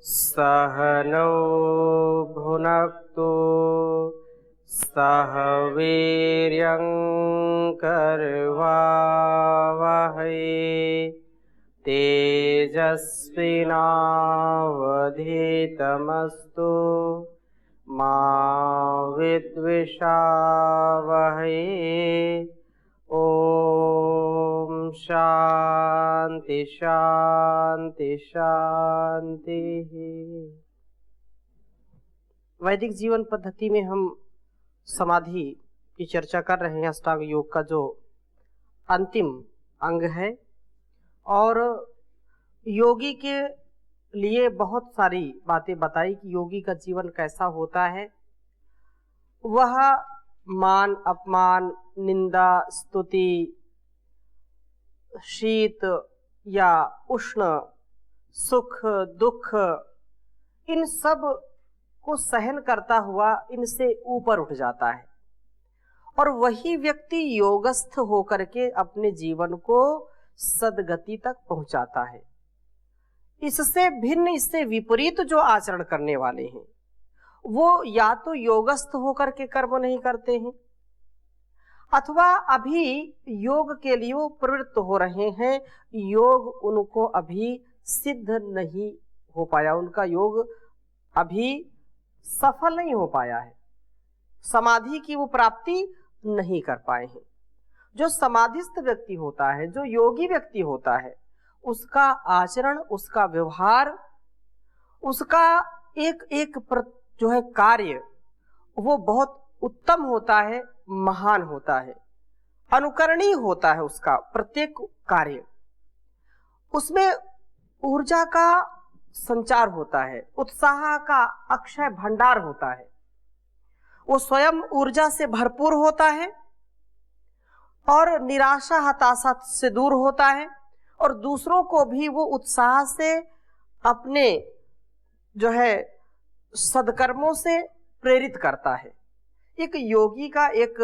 सहनौ भुनक्तु सह वीर्यं करवावहै तेजस्विनावधीतमस्तु मा विद्विषावहै। ओम शांति शांति शांति। वैदिक जीवन पद्धति में हम समाधि की चर्चा कर रहे हैं। अष्टांग योग का जो अंतिम अंग है, और योगी के लिए बहुत सारी बातें बताई कि योगी का जीवन कैसा होता है। वह मान अपमान, निंदा, स्तुति, शीत या उष्ण, सुख दुख, इन सब को सहन करता हुआ इनसे ऊपर उठ जाता है, और वही व्यक्ति योगस्थ होकर के अपने जीवन को सद्गति तक पहुंचाता है। इससे भिन्न, इससे विपरीत जो आचरण करने वाले हैं, वो या तो योगस्थ होकर के कर्म नहीं करते हैं, अथवा अभी योग के लिए वो प्रवृत्त हो रहे हैं। योग उनको अभी सिद्ध नहीं हो पाया, उनका योग अभी सफल नहीं हो पाया है, समाधि की वो प्राप्ति नहीं कर पाए हैं। जो समाधिस्थ व्यक्ति होता है, जो योगी व्यक्ति होता है, उसका आचरण, उसका व्यवहार, उसका एक एक जो है कार्य, वो बहुत उत्तम होता है, महान होता है, अनुकरणीय होता है। उसका प्रत्येक कार्य, उसमें ऊर्जा का संचार होता है, उत्साह का अक्षय भंडार होता है। वो स्वयं ऊर्जा से भरपूर होता है और निराशा हताशा से दूर होता है, और दूसरों को भी वो उत्साह से अपने जो है सद्कर्मों से प्रेरित करता है। एक योगी का एक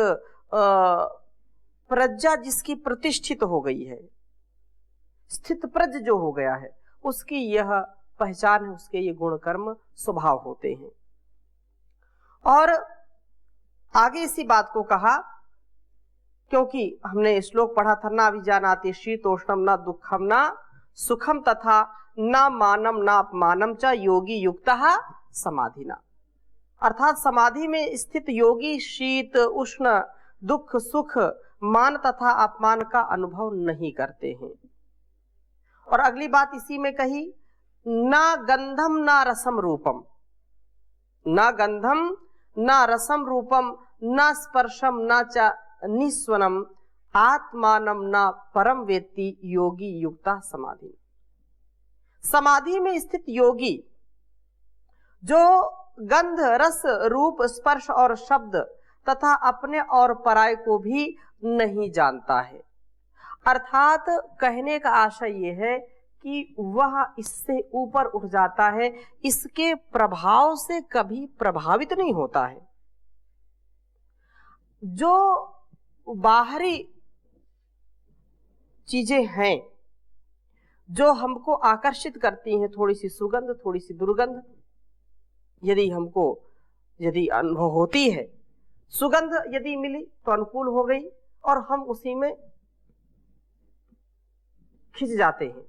प्रज्ञा जिसकी प्रतिष्ठित हो गई है, स्थित प्रज्ञ जो हो गया है, उसकी यह पहचान है, उसके ये गुण कर्म स्वभाव होते हैं। और आगे इसी बात को कहा, क्योंकि हमने श्लोक पढ़ा था, ना विजानाति शीतोष्णम न दुखम न सुखम तथा न मानम न अपमानम च योगी युक्तः समाधिना। अर्थात समाधि में स्थित योगी शीत उष्ण, दुख सुख, मान तथा अपमान का अनुभव नहीं करते हैं। और अगली बात इसी में कही, ना गंधम ना रसम रूपम, ना गंधम ना रसम रूपम, ना स्पर्शम ना च निस्वनम, आत्मानम ना परम वेत्ति योगी युक्ता समाधि। समाधि में स्थित योगी जो गंध, रस, रूप, स्पर्श और शब्द तथा अपने और पराय को भी नहीं जानता है। अर्थात कहने का आशय यह है कि वह इससे ऊपर उठ जाता है, इसके प्रभाव से कभी प्रभावित नहीं होता है। जो बाहरी चीजें हैं जो हमको आकर्षित करती हैं, थोड़ी सी सुगंध, थोड़ी सी दुर्गंध, यदि अनुभव होती है, सुगंध यदि मिली तो अनुकूल हो गई और हम उसी में खिंच जाते हैं,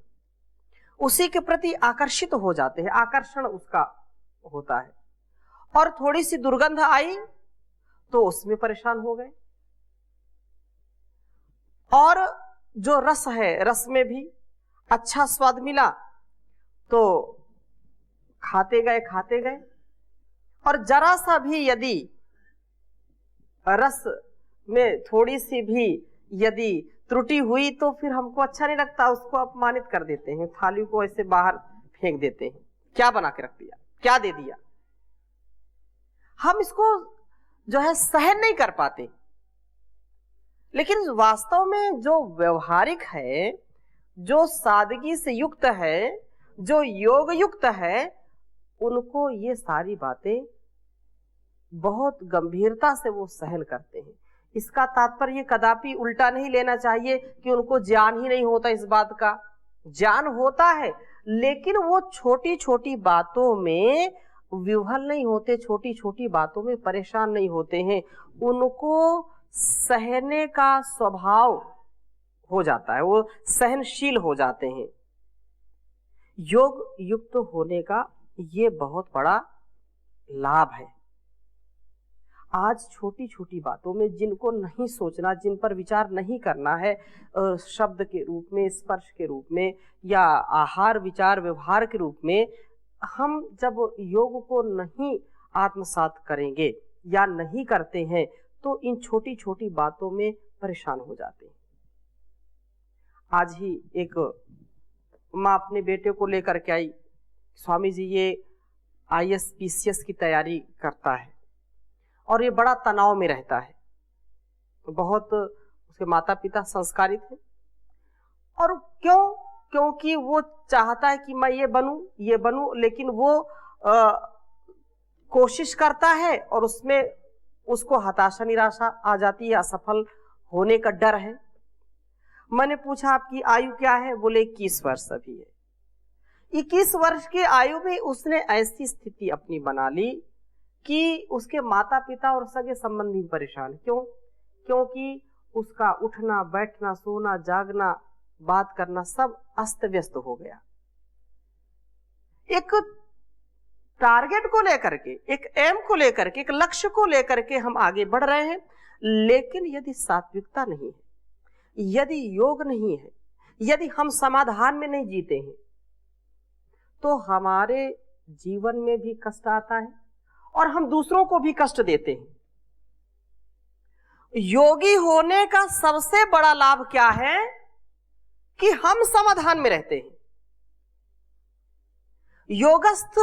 उसी के प्रति आकर्षित हो जाते हैं, आकर्षण उसका होता है। और थोड़ी सी दुर्गंध आई तो उसमें परेशान हो गए। और जो रस है, रस में भी अच्छा स्वाद मिला तो खाते गए, और जरा सा भी यदि रस में थोड़ी सी भी यदि त्रुटि हुई तो फिर हमको अच्छा नहीं लगता, उसको अपमानित कर देते हैं, थाली को ऐसे बाहर फेंक देते हैं, क्या बना के रख दिया, क्या दे दिया। हम इसको जो है सहन नहीं कर पाते। लेकिन वास्तव में जो व्यवहारिक है, जो सादगी से युक्त है, जो योग युक्त है, उनको ये सारी बातें बहुत गंभीरता से वो सहन करते हैं। इसका तात्पर्य कदापि उल्टा नहीं लेना चाहिए कि उनको ज्ञान ही नहीं होता इस बात का। ज्ञान होता है, लेकिन वो छोटी छोटी बातों में विह्वल नहीं होते, छोटी छोटी बातों में परेशान नहीं होते हैं, उनको सहने का स्वभाव हो जाता है, वो सहनशील हो जाते हैं। योग युक्त होने का ये बहुत बड़ा लाभ है। आज छोटी छोटी बातों में जिनको नहीं सोचना, जिन पर विचार नहीं करना है, शब्द के रूप में, स्पर्श के रूप में, या आहार विचार व्यवहार के रूप में, हम जब योग को नहीं आत्मसात करेंगे या नहीं करते हैं तो इन छोटी छोटी बातों में परेशान हो जाते हैं। आज ही एक माँ अपने बेटे को लेकर के आई, स्वामी जी ये ISPCS की तैयारी करता है और ये बड़ा तनाव में रहता है। बहुत उसके माता पिता संस्कारित हैं, और क्योंकि वो चाहता है कि मैं ये बनूं, लेकिन वो कोशिश करता है और उसमें उसको हताशा निराशा आ जाती है, असफल होने का डर है। मैंने पूछा आपकी आयु क्या है? बोले 21 वर्ष अभी है। 21 वर्ष की आयु में उसने ऐसी स्थिति अपनी बना ली कि उसके माता पिता और सगे संबंधी परेशान। क्योंकि उसका उठना बैठना सोना जागना बात करना सब अस्त व्यस्त हो गया। एक टारगेट को लेकर के, एक एम को लेकर के, एक लक्ष्य को लेकर के हम आगे बढ़ रहे हैं, लेकिन यदि सात्विकता नहीं है, यदि योग नहीं है, यदि हम समाधान में नहीं जीते हैं, तो हमारे जीवन में भी कष्ट आता है और हम दूसरों को भी कष्ट देते हैं। योगी होने का सबसे बड़ा लाभ क्या है कि हम समाधान में रहते हैं। योगस्थ,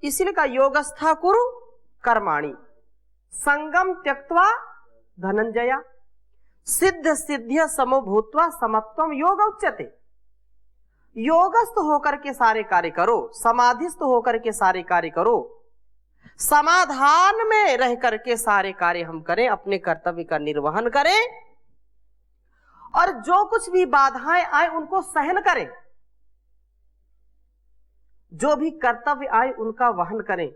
इसीलिए का योगस्था कुरु कर्माणि संगम त्यक्त्वा धनंजया सिद्ध सिद्ध्य समो भूत्वा समत्वम योग उच्यते। योगस्थ होकर के सारे कार्य करो, समाधिस्थ होकर के सारे कार्य करो, समाधान में रह करके सारे कार्य हम करें, अपने कर्तव्य का निर्वहन करें, और जो कुछ भी बाधाएं आए उनको सहन करें, जो भी कर्तव्य आए उनका वहन करें,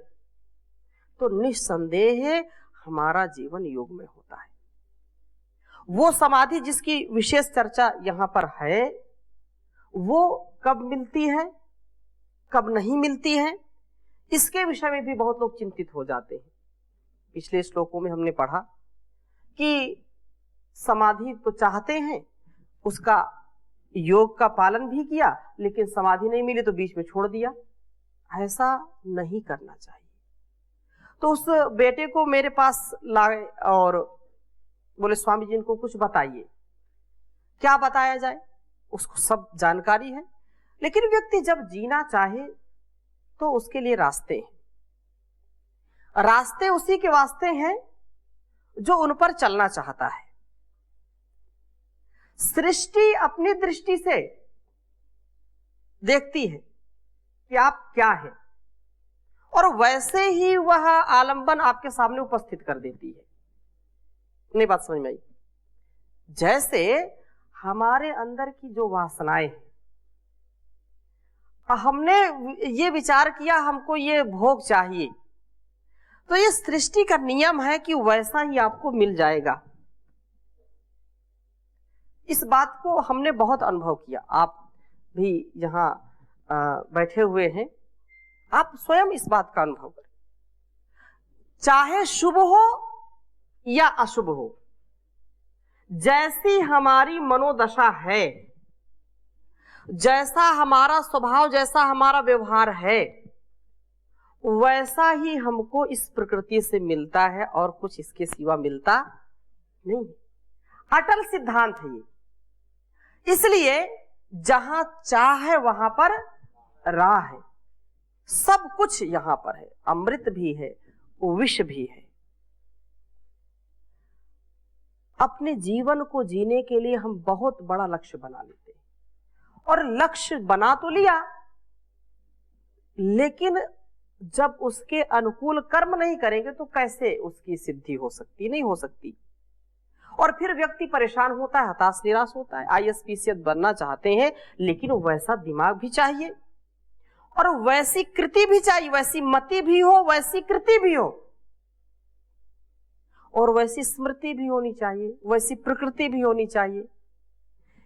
तो निस्संदेह हमारा जीवन योग में होता है। वो समाधि जिसकी विशेष चर्चा यहां पर है, वो कब मिलती है कब नहीं मिलती है, इसके विषय में भी बहुत लोग चिंतित हो जाते हैं। पिछले श्लोकों में हमने पढ़ा कि समाधि तो चाहते हैं, उसका योग का पालन भी किया, लेकिन समाधि नहीं मिली तो बीच में छोड़ दिया। ऐसा नहीं करना चाहिए। तो उस बेटे को मेरे पास लाए और बोले स्वामी जी इनको कुछ बताइए। क्या बताया जाए, उसको सब जानकारी है, लेकिन व्यक्ति जब जीना चाहे तो उसके लिए रास्ते हैं। रास्ते उसी के वास्ते हैं जो उन पर चलना चाहता है। सृष्टि अपनी दृष्टि से देखती है कि आप क्या है, और वैसे ही वह आलंबन आपके सामने उपस्थित कर देती है। नहीं बात समझ में आई? जैसे हमारे अंदर की जो वासनाएं हैं, हमने ये विचार किया हमको ये भोग चाहिए, तो ये सृष्टि का नियम है कि वैसा ही आपको मिल जाएगा। इस बात को हमने बहुत अनुभव किया। आप भी यहाँ बैठे हुए हैं, आप स्वयं इस बात का अनुभव करें। चाहे शुभ हो या अशुभ हो, जैसी हमारी मनोदशा है, जैसा हमारा स्वभाव, जैसा हमारा व्यवहार है, वैसा ही हमको इस प्रकृति से मिलता है और कुछ इसके सिवा मिलता नहीं। अटल सिद्धांत है ये। इसलिए जहां चाह है वहां पर राह है। सब कुछ यहां पर है, अमृत भी है, विष भी है। अपने जीवन को जीने के लिए हम बहुत बड़ा लक्ष्य बना लेते हैं, और लक्ष्य बना तो लिया, लेकिन जब उसके अनुकूल कर्म नहीं करेंगे तो कैसे उसकी सिद्धि हो सकती? नहीं हो सकती। और फिर व्यक्ति परेशान होता है, हताश निराश होता है। ISPCS बनना चाहते हैं, लेकिन वैसा दिमाग भी चाहिए, और वैसी कृति भी चाहिए, वैसी मति भी हो, वैसी कृति भी हो, और वैसी स्मृति भी होनी चाहिए, वैसी प्रकृति भी होनी चाहिए।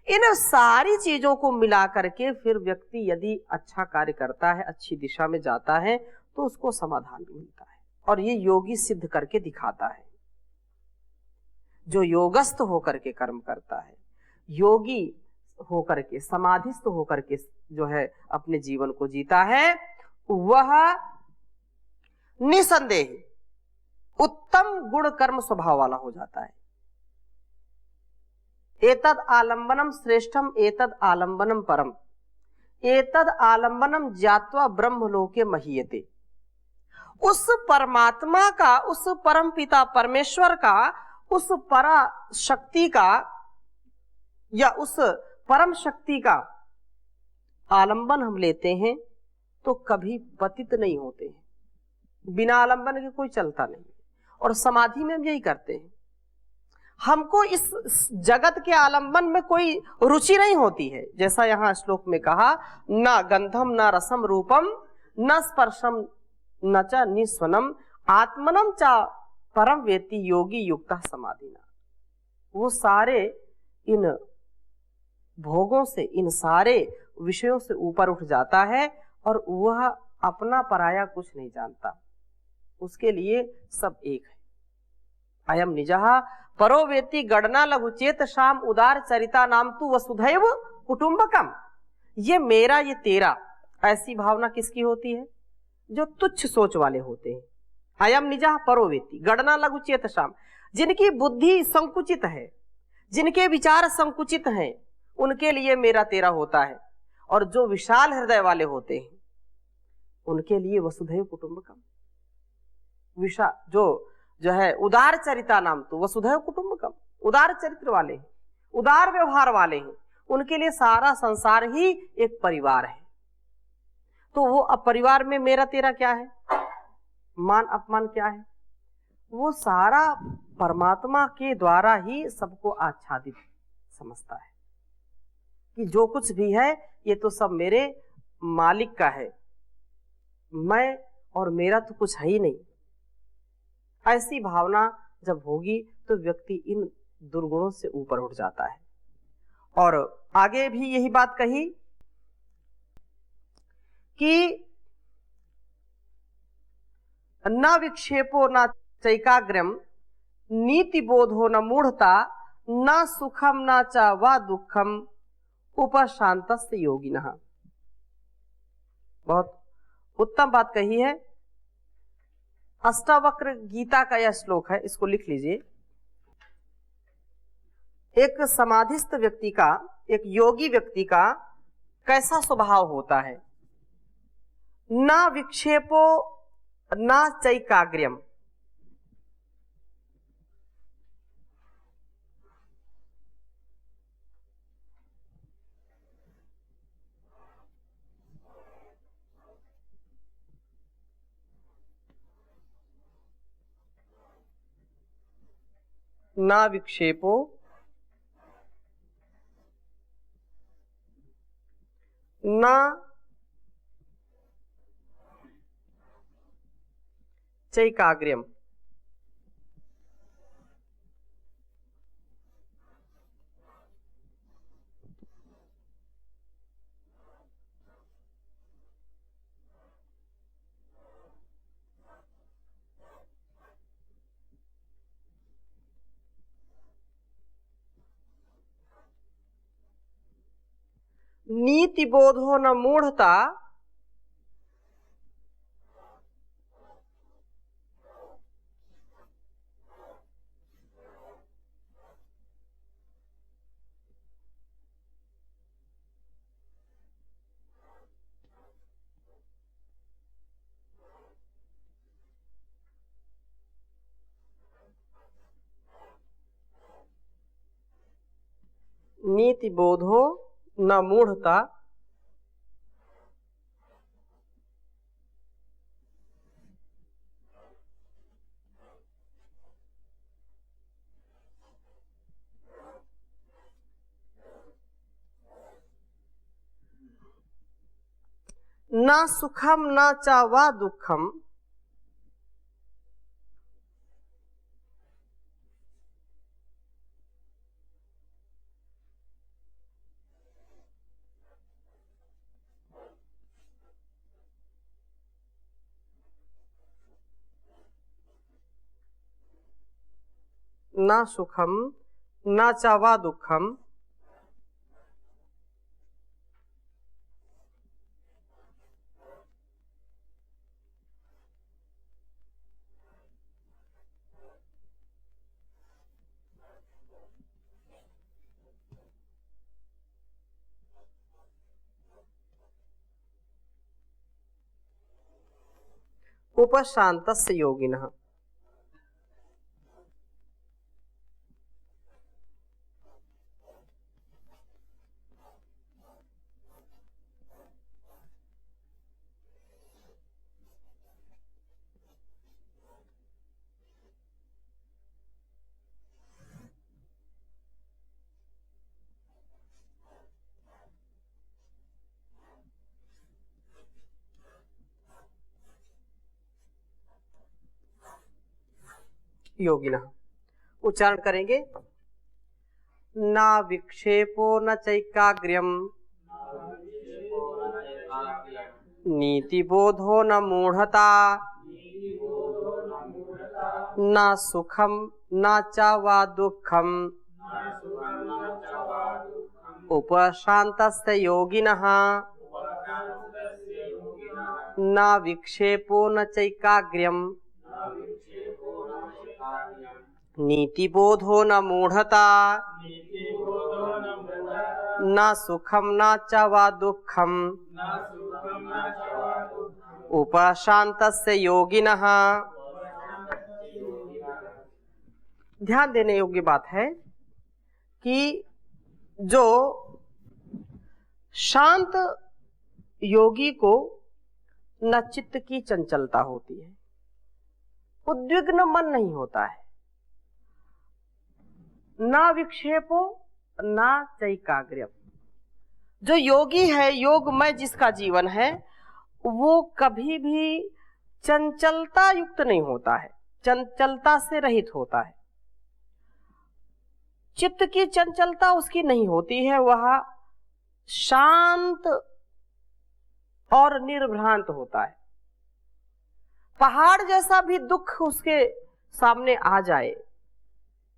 इन सारी चीजों को मिला करके फिर व्यक्ति यदि अच्छा कार्य करता है, अच्छी दिशा में जाता है, तो उसको समाधान भी मिलता है। और ये योगी सिद्ध करके दिखाता है। जो योगस्थ होकर के कर्म करता है, योगी होकर के, समाधिस्थ होकर के जो है अपने जीवन को जीता है, वह निसंदेह उत्तम गुण कर्म स्वभाव वाला हो जाता है। एतद आलंबनम श्रेष्ठम एतद आलंबनम परम एतद आलंबनम ज्ञात्वा ब्रह्मलोके महीयते। उस परमात्मा का, उस परम पिता परमेश्वर का, उस परा शक्ति का या उस परम शक्ति का आलंबन हम लेते हैं तो कभी पतित नहीं होते हैं। बिना आलंबन के कोई चलता नहीं। और समाधि में हम यही करते हैं। हमको इस जगत के आलंबन में कोई रुचि नहीं होती है। जैसा यहां श्लोक में कहा, न गंधम न रसम रूपम न स्पर्शम न च निस्वनम आत्मनम च परम वेति योगी युक्तः समाधिना। वो सारे इन भोगों से, इन सारे विषयों से ऊपर उठ जाता है और वह अपना पराया कुछ नहीं जानता। उसके लिए सब एक है। अयम निजः परो वेति गणना लघुचेत शाम उदार चरिता नाम तु वसुधैव कुटुंबकम। ये मेरा, ये तेरा, ऐसी भावना किसकी होती है? जो तुच्छ सोच वाले होते हैं। अयम निजः परो वेति गणना लघुचेत शाम, जिनकी बुद्धि संकुचित है, जिनके विचार संकुचित हैं, उनके लिए मेरा तेरा होता है। और जो विशाल हृदय वाले होते हैं उनके लिए वसुधैव कुटुंबकम। जो है उदार चरिता नाम तो वसुधैव कुटुंबकम, उदार चरित्र वाले हैं, उदार व्यवहार वाले हैं, उनके लिए सारा संसार ही एक परिवार है। तो वो अब परिवार में मेरा तेरा क्या है, मान अपमान क्या है? वो सारा परमात्मा के द्वारा ही सबको आच्छादित समझता है कि जो कुछ भी है ये तो सब मेरे मालिक का है, मैं और मेरा तो कुछ है ही नहीं। ऐसी भावना जब होगी तो व्यक्ति इन दुर्गुणों से ऊपर उठ जाता है। और आगे भी यही बात कही कि न विक्षेपो न चैकाग्र्यम नीति बोधो न मूढ़ता न सुखम न च वा दुखम उपशांतस्य योगिनः। बहुत उत्तम बात कही है। अष्टावक्र गीता का यह श्लोक है, इसको लिख लीजिए। एक समाधिस्थ व्यक्ति का, एक योगी व्यक्ति का कैसा स्वभाव होता है? न विक्षेपो न चैकाग्र्यम। न विक्षेपो न चैकाग्र्यम। नीति बोधो न मूढ़ता नीति बोधो न मूढ़ता ना सुखम ना च वा दुखम, ना सुखम ना च वा दुखम, उपशान्तस्य योगिनः। योगिनः उच्चारण करेंगे। ना विक्षेपो न चैकाग्र्यम, नीतिबोधो न मूढ़ता, न सुखम न च वा दुखम, उपशान्तस्य योगिनः। न विक्षेपो न चैकाग्र्यम, नीतिबोधो न मूढ़ता, न सुखम न च वा दुखम, उपशान्तस्य योगिनः। ध्यान देने योग्य बात है कि जो शांत योगी को न चित्त की चंचलता होती है, उद्विग्न मन नहीं होता है, ना विक्षेपो ना चैकाग्र्यम। जो योगी है, योगमय जिसका जीवन है, वो कभी भी चंचलता युक्त नहीं होता है, चंचलता से रहित होता है। चित्त की चंचलता उसकी नहीं होती है, वह शांत और निर्भ्रांत होता है। पहाड़ जैसा भी दुख उसके सामने आ जाए,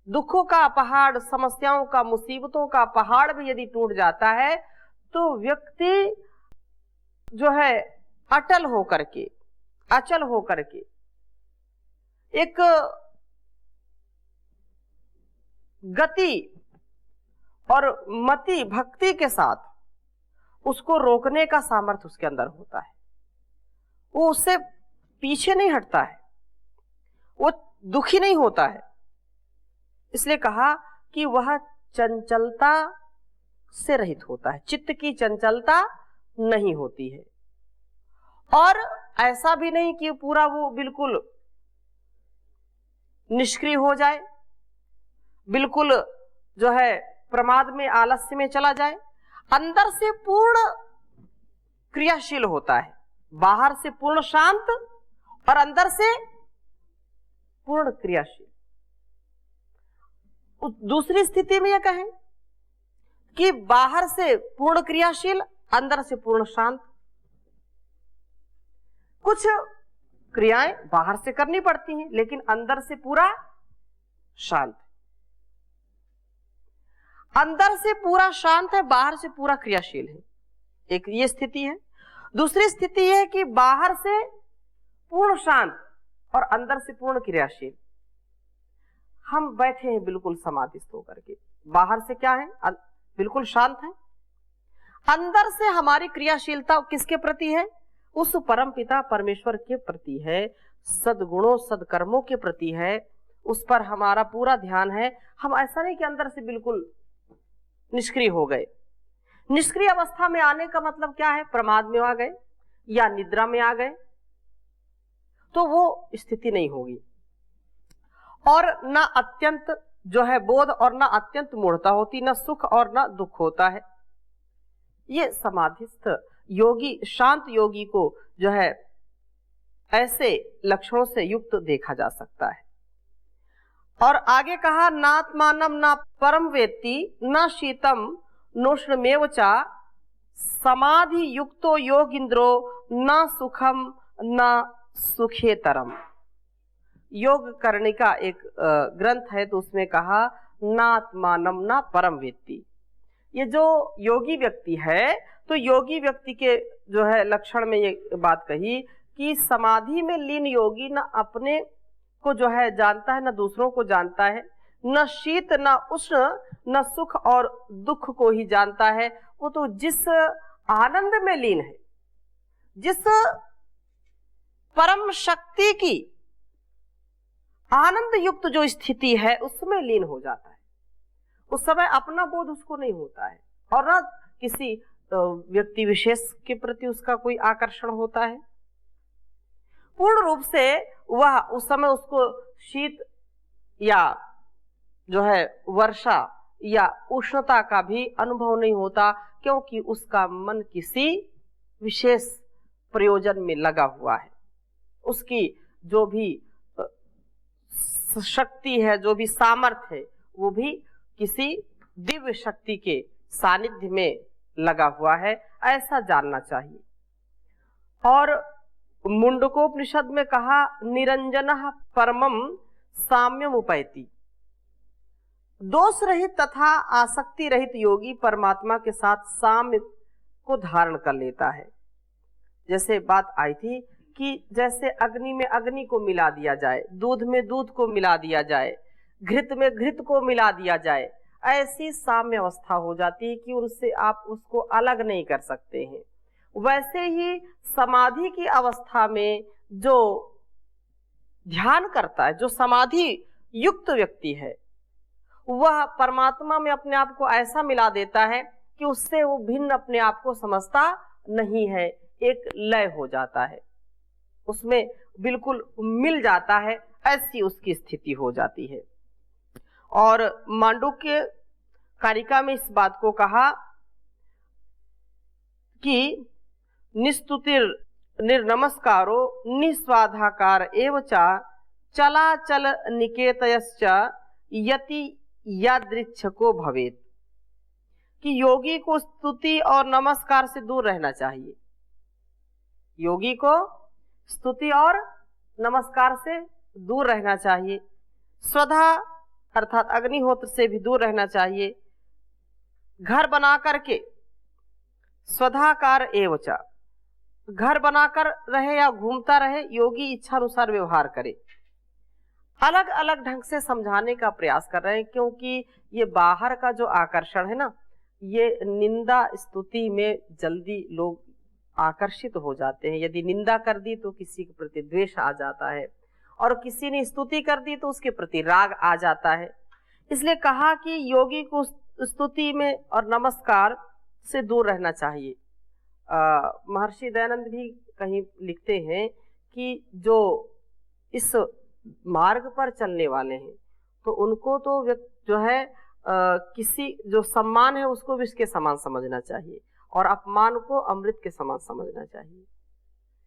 दुखों का पहाड़, समस्याओं का, मुसीबतों का पहाड़ भी यदि टूट जाता है, तो व्यक्ति जो है अटल होकर के, अचल होकर के एक गति और मति भक्ति के साथ उसको रोकने का सामर्थ्य उसके अंदर होता है। वो उससे पीछे नहीं हटता है, वो दुखी नहीं होता है। इसलिए कहा कि वह चंचलता से रहित होता है, चित्त की चंचलता नहीं होती है। और ऐसा भी नहीं कि पूरा वो बिल्कुल निष्क्रिय हो जाए, बिल्कुल जो है प्रमाद में, आलस्य में चला जाए। अंदर से पूर्ण क्रियाशील होता है, बाहर से पूर्ण शांत और अंदर से पूर्ण क्रियाशील। दूसरी स्थिति में यह कहें कि बाहर से पूर्ण क्रियाशील, अंदर से पूर्ण शांत। कुछ क्रियाएं बाहर से करनी पड़ती हैं, लेकिन अंदर से पूरा शांत। अंदर से पूरा शांत है, बाहर से पूरा क्रियाशील है। एक ये स्थिति है। दूसरी स्थिति है कि बाहर से पूर्ण शांत और अंदर से पूर्ण क्रियाशील। हम बैठे हैं बिल्कुल समाधिस्थ होकर के, बाहर से क्या है, बिल्कुल शांत है। अंदर से हमारी क्रियाशीलता किसके प्रति है? उस परम पिता परमेश्वर के प्रति है, सद्गुणों सद्कर्मों के प्रति है, उस पर हमारा पूरा ध्यान है। हम ऐसा नहीं कि अंदर से बिल्कुल निष्क्रिय हो गए। निष्क्रिय अवस्था में आने का मतलब क्या है? प्रमाद में आ गए या निद्रा में आ गए, तो वो स्थिति नहीं होगी। और ना अत्यंत जो है बोध और ना अत्यंत मूढ़ता होती, ना सुख और ना दुख होता है। ये समाधिस्थ योगी, शांत योगी को जो है ऐसे लक्षणों से युक्त देखा जा सकता है। और आगे कहा, नात्मानम ना परम वेत्ति न शीतम नोष्णमेव चा समाधि युक्तो योगिंद्रो न सुखम न सुखेतरम। योग करने का एक ग्रंथ है, तो उसमें कहा नात्मानम ना परम वेत्ति। ये जो योगी व्यक्ति है, तो योगी व्यक्ति के जो है लक्षण में ये बात कही कि समाधि में लीन योगी न अपने को जो है जानता है, न दूसरों को जानता है, न शीत न उष्ण न सुख और दुख को ही जानता है। वो तो जिस आनंद में लीन है, जिस परम शक्ति की आनंद युक्त जो स्थिति है उसमें लीन हो जाता है, उस समय अपना बोध उसको नहीं होता है और न किसी व्यक्ति विशेष के प्रति उसका कोई आकर्षण होता है। पूर्ण रूप से वह उस समय उसको शीत या जो है वर्षा या उष्णता का भी अनुभव नहीं होता, क्योंकि उसका मन किसी विशेष प्रयोजन में लगा हुआ है। उसकी जो भी शक्ति है, जो भी सामर्थ्य है, वो भी किसी दिव्य शक्ति के सानिध्य में लगा हुआ है, ऐसा जानना चाहिए। और मुंडकोपनिषद में कहा, निरंजनः परमं साम्यम उपैति। दोष रहित तथा आसक्ति रहित योगी परमात्मा के साथ साम्य को धारण कर लेता है। जैसे बात आई थी कि जैसे अग्नि में अग्नि को मिला दिया जाए, दूध में दूध को मिला दिया जाए, घृत में घृत को मिला दिया जाए, ऐसी साम्य अवस्था हो जाती है कि उनसे आप उसको अलग नहीं कर सकते हैं। वैसे ही समाधि की अवस्था में जो ध्यान करता है, जो समाधि युक्त व्यक्ति है, वह परमात्मा में अपने आप को ऐसा मिला देता है कि उससे वो भिन्न अपने आप को समझता नहीं है, एक लय हो जाता है, उसमें बिल्कुल मिल जाता है, ऐसी उसकी स्थिति हो जाती है। और मांडुक्य कारिका में इस बात को कहा कि निस्तुतिर निर्नमस्कारो निस्वाधाकार एवचा चलाचल निकेतयश्च यति यादृच्छको भवेत। कि योगी को स्तुति और नमस्कार से दूर रहना चाहिए। योगी को स्तुति और नमस्कार से दूर रहना चाहिए। स्वधा अर्थात अग्निहोत्र से भी दूर रहना चाहिए। घर बना करके स्वधाकार एवचा, घर बनाकर रहे या घूमता रहे, योगी इच्छा अनुसार व्यवहार करे। अलग अलग ढंग से समझाने का प्रयास कर रहे हैं, क्योंकि ये बाहर का जो आकर्षण है ना, ये निंदा स्तुति में जल्दी लोग आकर्षित हो जाते हैं। यदि निंदा कर दी तो किसी के प्रति द्वेष आ जाता है, और किसी ने स्तुति कर दी तो उसके प्रति राग आ जाता है। इसलिए कहा कि योगी को स्तुति में और नमस्कार से दूर रहना चाहिए। महर्षि दयानंद भी कहीं लिखते हैं कि जो इस मार्ग पर चलने वाले हैं, तो उनको तो जो है किसी जो सम्मान है उसको विष के समान समझना चाहिए, और अपमान को अमृत के समान समझना चाहिए,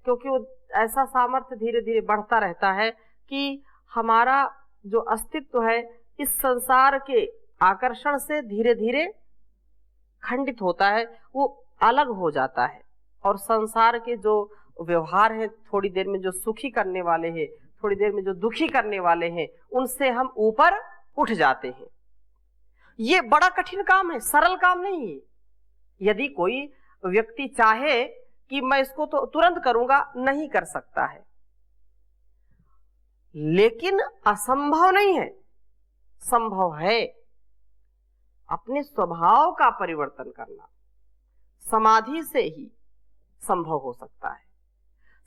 क्योंकि वो ऐसा सामर्थ्य धीरे धीरे बढ़ता रहता है कि हमारा जो अस्तित्व है इस संसार के आकर्षण से धीरे धीरे खंडित होता है, वो अलग हो जाता है। और संसार के जो व्यवहार हैं, थोड़ी देर में जो सुखी करने वाले हैं, थोड़ी देर में जो दुखी करने वाले हैं, उनसे हम ऊपर उठ जाते हैं। ये बड़ा कठिन काम है, सरल काम नहीं है। यदि कोई व्यक्ति चाहे कि मैं इसको तो तुरंत करूंगा, नहीं कर सकता है, लेकिन असंभव नहीं है, संभव है। अपने स्वभाव का परिवर्तन करना समाधि से ही संभव हो सकता है।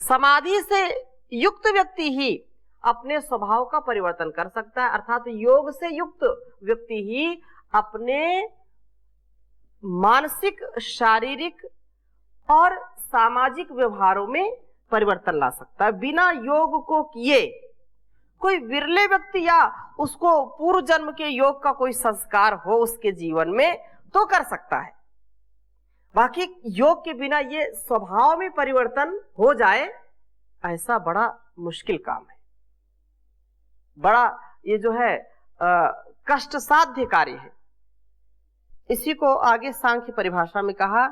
समाधि से युक्त व्यक्ति ही अपने स्वभाव का परिवर्तन कर सकता है, अर्थात योग से युक्त व्यक्ति ही अपने मानसिक, शारीरिक और सामाजिक व्यवहारों में परिवर्तन ला सकता है। बिना योग को किए कोई विरले व्यक्ति या उसको पूर्व जन्म के योग का कोई संस्कार हो उसके जीवन में तो कर सकता है, बाकी योग के बिना ये स्वभाव में परिवर्तन हो जाए, ऐसा बड़ा मुश्किल काम है, बड़ा ये जो है कष्ट साध्य कार्य है। इसी को आगे सांख्य परिभाषा में कहा,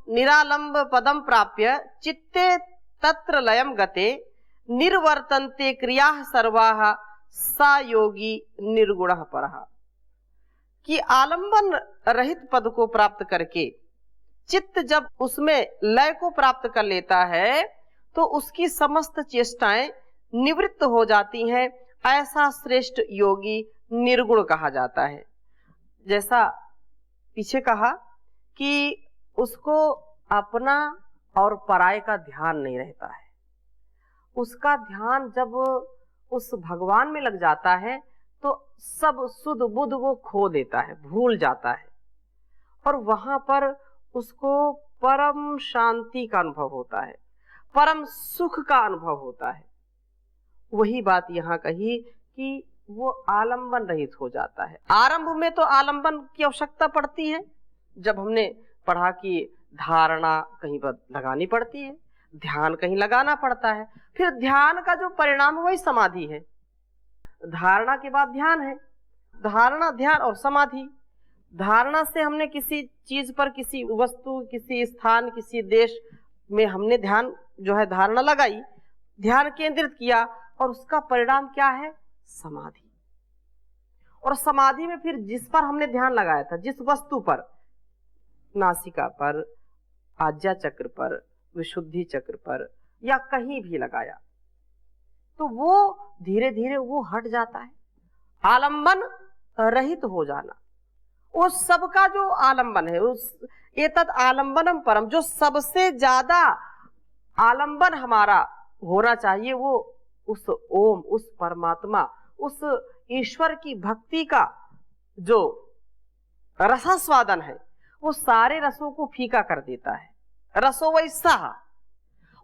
निरालंब पदम प्राप्य चित्ते तत्र लयम गते निर्वर्तन्ते क्रियाः सर्वाः सा योगी निर्गुणः परः। कि आलंबन रहित पद को प्राप्त करके चित्त जब उसमें लय को प्राप्त कर लेता है तो उसकी समस्त चेष्टाएं निवृत्त हो जाती हैं। ऐसा श्रेष्ठ योगी निर्गुण कहा जाता है। जैसा पीछे कहा कि उसको अपना और पराये का ध्यान नहीं रहता है, उसका ध्यान जब उस भगवान में लग जाता है तो सब सुध बुध वो खो देता है, भूल जाता है, और वहां पर उसको परम शांति का अनुभव होता है, परम सुख का अनुभव होता है। वही बात यहाँ कही कि वो आलंबन रहित हो जाता है। आरंभ में तो आलंबन की आवश्यकता पड़ती है, जब हमने पढ़ा कि धारणा कहीं पर लगानी पड़ती है, ध्यान कहीं लगाना पड़ता है, फिर ध्यान का जो परिणाम वही समाधि है। धारणा के बाद ध्यान है, धारणा ध्यान और समाधि। धारणा से हमने किसी चीज पर, किसी वस्तु, किसी स्थान, किसी देश में हमने ध्यान जो है धारणा लगाई, ध्यान केंद्रित किया, और उसका परिणाम क्या है? समाधि। और समाधि में फिर जिस पर हमने ध्यान लगाया था, जिस वस्तु पर, नासिका पर, आज्ञा चक्र पर, विशुद्धि चक्र पर, या कहीं भी लगाया, तो वो धीरे धीरे वो हट जाता है। आलंबन रहित हो जाना, उस सबका जो आलंबन है, उस एतत् आलंबनम परम, जो सबसे ज्यादा आलंबन हमारा होना चाहिए, वो उस ओम, उस परमात्मा, उस ईश्वर की भक्ति का जो रसास्वादन है, वो सारे रसों को फीका कर देता है। रसो वैसा,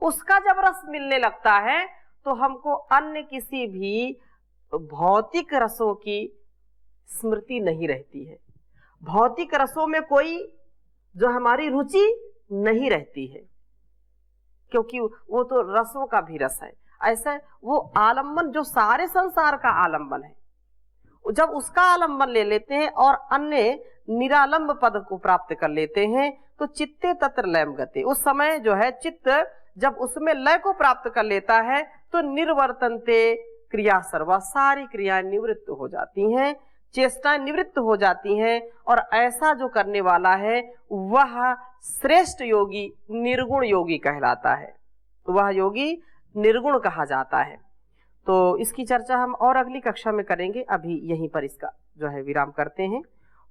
उसका जब रस मिलने लगता है तो हमको अन्य किसी भी भौतिक रसों की स्मृति नहीं रहती है, भौतिक रसों में कोई जो हमारी रुचि नहीं रहती है, क्योंकि वो तो रसों का भी रस है। ऐसे वो आलंबन जो सारे संसार का आलंबन है, जब उसका आलंबन ले लेते हैं और अन्य निरालंब पद को प्राप्त कर लेते हैं तो चित्ते तत्र लयम गते, उस समय जो है चित्त जब उसमें लय को प्राप्त कर लेता है तो निर्वर्तन्ते क्रिया सर्वा, सारी क्रियाएं निवृत्त हो जाती हैं, चेष्टाएं निवृत्त हो जाती हैं, और ऐसा जो करने वाला है वह श्रेष्ठ योगी निर्गुण योगी कहलाता है। तो वह योगी निर्गुण कहा जाता है। तो इसकी चर्चा हम और अगली कक्षा में करेंगे। अभी यहीं पर इसका जो है विराम करते हैं।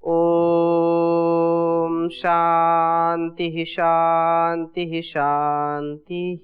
ओम शांति शांति शांति।